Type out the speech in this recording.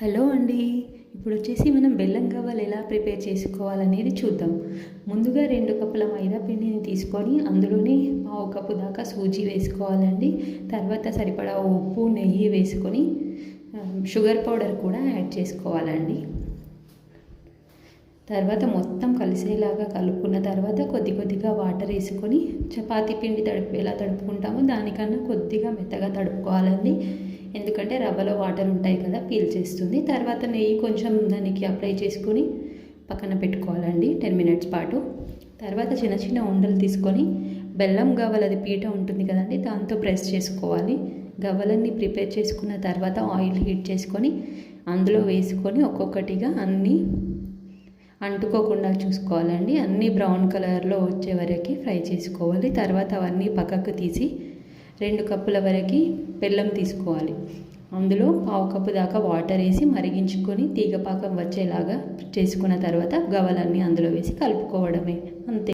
Hello అండి. ఇప్పుడు వచ్చేసి మనం బెల్లం గవ్వలు ఎలా ప్రిపేర్ చేసుకోవాలనేది చూద్దాం. ముందుగా 2 కప్పుల మైదా పిండిని తీసుకొని అందులోనే పావు కప్పు దాకా సూజీ వేసుకోవాలండి. తర్వాత సరిపడా ఉప్పు, నెయ్యి వేసుకొని షుగర్ పౌడర్ కూడా యాడ్ చేసుకోవాలండి. తర్వాత మొత్తం కలిసేలాగా కలుపుకున్న తర్వాత కొద్ది కొద్దిగా వాటర్ వేసుకొని చపాతీ పిండి ఎలా తడుపుకుంటామో దానికన్నా కొద్దిగా మెత్తగా తడుపుకోవాలండి. ఎందుకంటే రవ్వలో వాటర్ ఉంటాయి కదా, పీల్చేస్తుంది. తర్వాత నెయ్యి కొంచెం దానికి అప్లై చేసుకొని పక్కన పెట్టుకోవాలండి 10 మినిట్స్ పాటు. తర్వాత చిన్న చిన్న ఉండలు తీసుకొని బెల్లం గవ్వలది పీట ఉంటుంది కదండి, దాంతో ప్రెస్ చేసుకోవాలి. గవ్వలన్నీ ప్రిపేర్ చేసుకున్న తర్వాత ఆయిల్ హీట్ చేసుకొని అందులో వేసుకొని ఒక్కొక్కటిగా అన్నీ అంటుకోకుండా చూసుకోవాలండి. అన్నీ బ్రౌన్ కలర్లో వచ్చే వరకు ఫ్రై చేసుకోవాలి. తర్వాత అవన్నీ పక్కకు తీసి 2 కప్పుల వరకు బెల్లం తీసుకోవాలి. అందులో పావు కప్పు దాకా వాటర్ వేసి మరిగించుకొని తీగపాకం వచ్చేలాగా చేసుకున్న తర్వాత గవ్వలన్నీ అందులో వేసి కలుపుకోవడమే, అంతే.